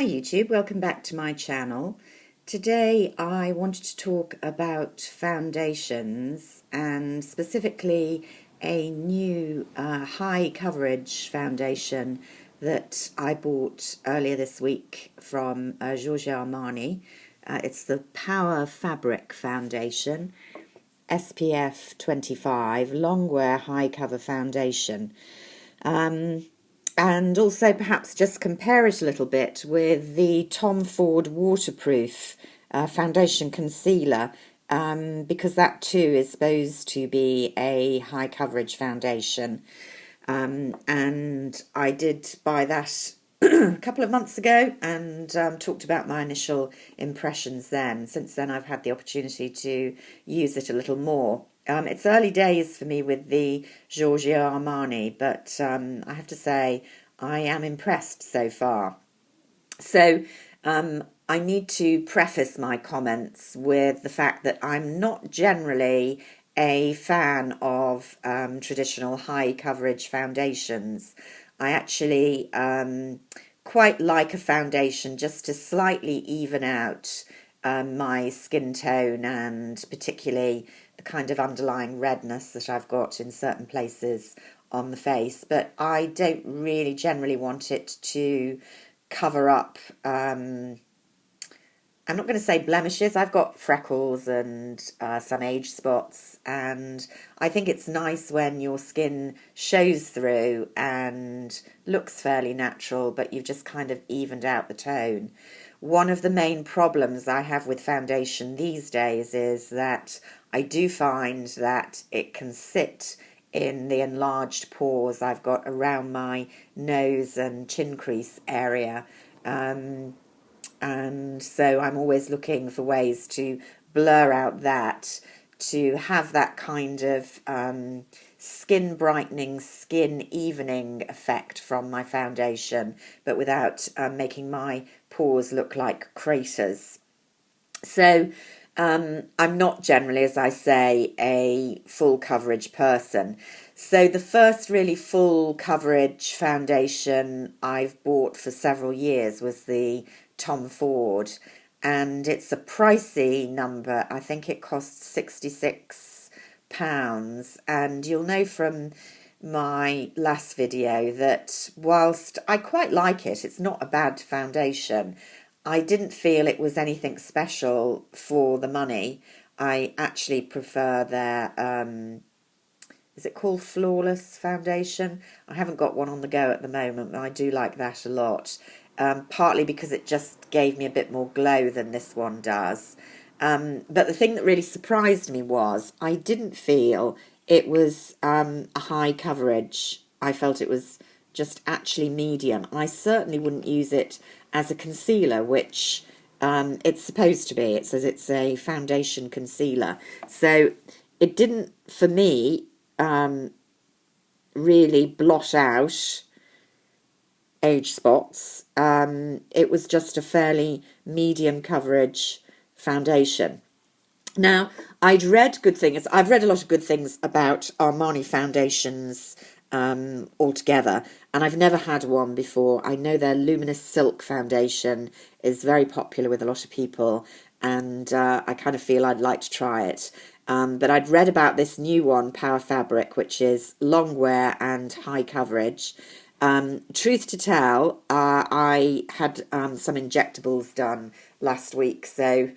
Hi YouTube, welcome back to my channel. Today I wanted to talk about foundations and specifically a new high coverage foundation that I bought earlier this week from Giorgio Armani. It's the Power Fabric foundation, SPF 25, long wear high cover foundation. And also perhaps just compare it a little bit with the Tom Ford waterproof foundation concealer, because that too is supposed to be a high coverage foundation. And I did buy that a couple of months ago and talked about my initial impressions then. Since then I've had the opportunity to use it a little more. It's early days for me with the Giorgio Armani, but I have to say I am impressed so far. So I need to preface my comments with the fact that I'm not generally a fan of traditional high coverage foundations. I actually quite like a foundation just to slightly even out my skin tone and particularly the kind of underlying redness that I've got in certain places on the face. But I don't really generally want it to cover up I'm not going to say blemishes. I've got freckles and some age spots, and I think it's nice when your skin shows through and looks fairly natural, but you've just kind of evened out the tone. One of the main problems I have with foundation these days is that I do find that it can sit in the enlarged pores I've got around my nose and chin crease area. And so I'm always looking for ways to blur out that, to have that kind of skin brightening, skin evening effect from my foundation, but without making my pores look like craters. So I'm not generally, as I say, a full coverage person. So the first really full coverage foundation I've bought for several years was the Tom Ford, and it's a pricey number. I think it costs £66, and you'll know from my last video that whilst I quite like it, it's not a bad foundation. I didn't feel it was anything special for the money. I actually prefer their is it called Flawless Foundation? I haven't got one on the go at the moment, but I do like that a lot. Partly because it just gave me a bit more glow than this one does. But the thing that really surprised me was I didn't feel it was a high coverage. I felt it was just actually medium. I certainly wouldn't use it as a concealer, which it's supposed to be. It says it's a foundation concealer. So it didn't, for me, really blot out age spots. It was just a fairly medium coverage foundation. Now, I'd read good things. I've read a lot of good things about Armani foundations altogether, and I've never had one before. I know their Luminous Silk foundation is very popular with a lot of people, and I kind of feel I'd like to try it. But I'd read about this new one, Power Fabric, which is long wear and high coverage. Truth to tell, I had some injectables done last week, so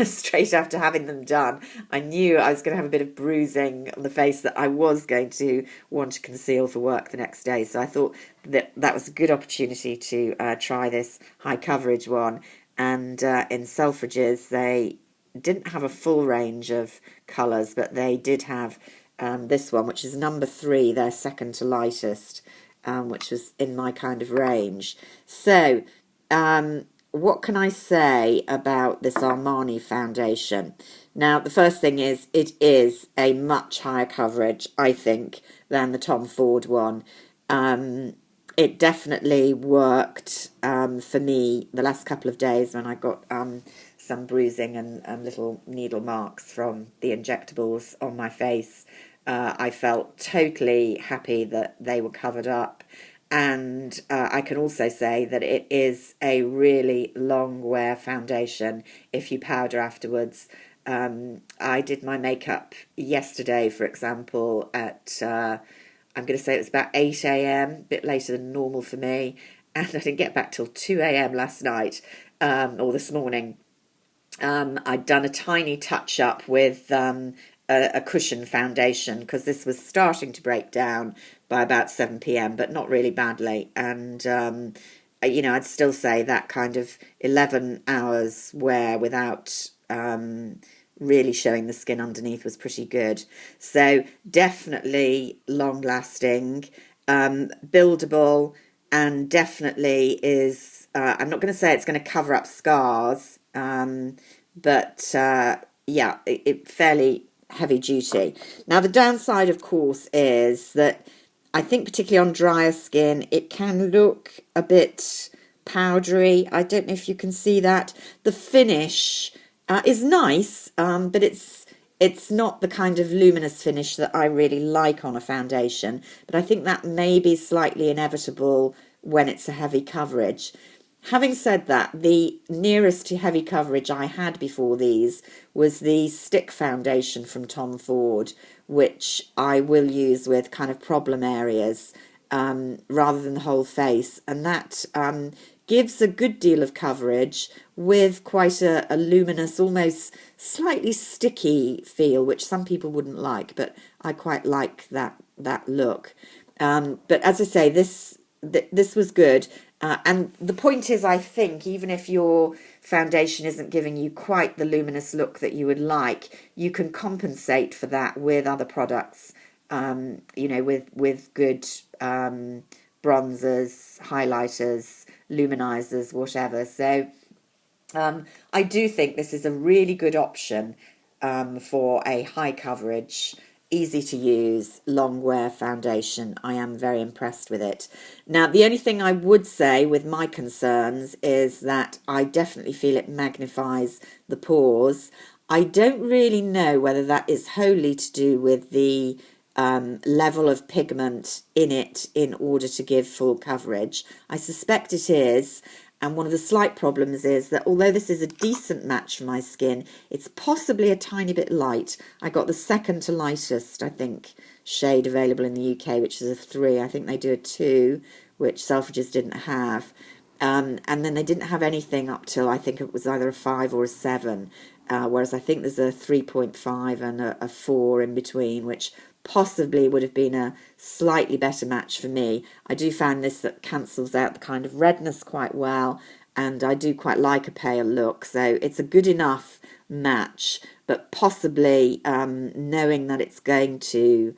straight after having them done, I knew I was going to have a bit of bruising on the face that I was going to want to conceal for work the next day. So I thought that that was a good opportunity to try this high coverage one. And in Selfridges, they didn't have a full range of colours, but they did have this one, which is number 3, their second to lightest. Which was in my kind of range. So, what can I say about this Armani foundation? Now, the first thing is, it is a much higher coverage, I think, than the Tom Ford one. It definitely worked for me the last couple of days when I got some bruising and little needle marks from the injectables on my face. I felt totally happy that they were covered up, And I can also say that it is a really long wear foundation if you powder afterwards. I did my makeup yesterday, for example, at I'm going to say it was about 8 a.m., a bit later than normal for me, and I didn't get back till 2 a.m. last night, or this morning. I'd done a tiny touch up with a cushion foundation because this was starting to break down by about 7 p.m., but not really badly. And, I'd still say that kind of 11 hours wear without really showing the skin underneath was pretty good. So definitely long lasting, buildable, and definitely is, I'm not going to say it's going to cover up scars, but yeah, it fairly heavy duty. Now, the downside, of course, is that I think particularly on drier skin, it can look a bit powdery. I don't know if you can see that. The finish is nice, but it's not the kind of luminous finish that I really like on a foundation. But I think that may be slightly inevitable when it's a heavy coverage. Having said that, the nearest to heavy coverage I had before these was the stick foundation from Tom Ford, which I will use with kind of problem areas rather than the whole face. And that gives a good deal of coverage with quite a luminous, almost slightly sticky feel, which some people wouldn't like, but I quite like that look. But as I say, this was good. And the point is, I think, even if your foundation isn't giving you quite the luminous look that you would like, you can compensate for that with other products, with good bronzers, highlighters, luminizers, whatever. So I do think this is a really good option for a high coverage, easy to use, long wear foundation. I am very impressed with it. Now, the only thing I would say with my concerns is that I definitely feel it magnifies the pores. I don't really know whether that is wholly to do with the level of pigment in it in order to give full coverage. I suspect it is. And one of the slight problems is that although this is a decent match for my skin, it's possibly a tiny bit light. I got the second to lightest, I think, shade available in the UK, which is a 3. I think they do a 2, which Selfridges didn't have. And then they didn't have anything up till I think it was either a 5 or a 7, whereas I think there's a 3.5 and a 4 in between, which possibly would have been a slightly better match for me. I do find this that cancels out the kind of redness quite well, and I do quite like a pale look, so it's a good enough match, but possibly knowing that it's going to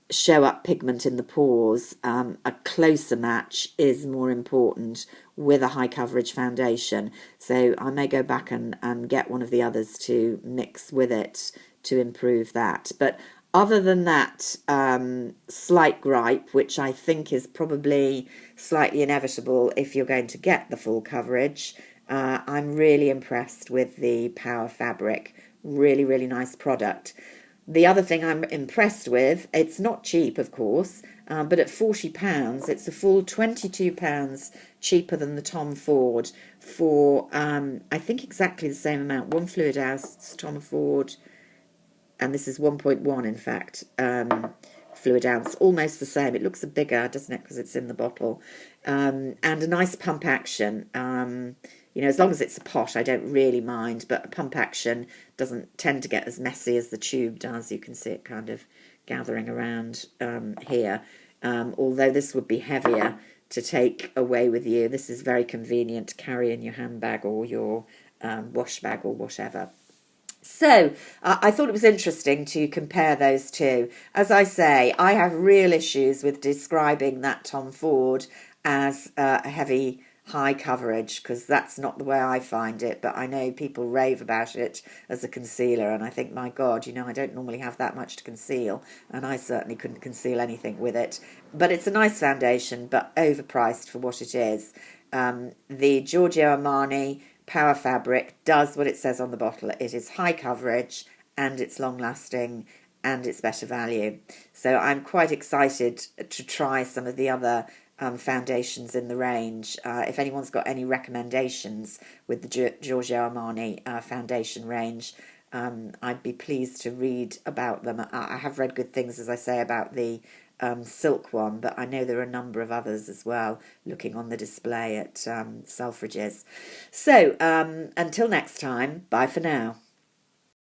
show up pigment in the pores, a closer match is more important with a high coverage foundation. So I may go back and get one of the others to mix with it to improve that. But other than that slight gripe, which I think is probably slightly inevitable if you're going to get the full coverage, I'm really impressed with the Power Fabric. Really, really nice product. The other thing I'm impressed with, it's not cheap, of course, but at £40, it's a full £22 cheaper than the Tom Ford for, I think, exactly the same amount. One fluid ounce Tom Ford, and this is 1.1 in fact, fluid ounce, almost the same. It looks bigger, doesn't it, because it's in the bottle. And a nice pump action. As long as it's a pot, I don't really mind, but a pump action doesn't tend to get as messy as the tube does. You can see it kind of gathering around here. Although this would be heavier to take away with you. This is very convenient to carry in your handbag or your wash bag or whatever. So I thought it was interesting to compare those two. As I say, I have real issues with describing that Tom Ford as a heavy high coverage, because that's not the way I find it, but I know people rave about it as a concealer, and I think, my God, I don't normally have that much to conceal, and I certainly couldn't conceal anything with it. But it's a nice foundation, but overpriced for what it is. The Giorgio Armani Power Fabric does what it says on the bottle. It is high coverage, and it's long lasting, and it's better value. So I'm quite excited to try some of the other foundations in the range. If anyone's got any recommendations with the Giorgio Armani foundation range, I'd be pleased to read about them. I have read good things, as I say, about the silk one, but I know there are a number of others as well, looking on the display at Selfridges. So until next time, bye for now.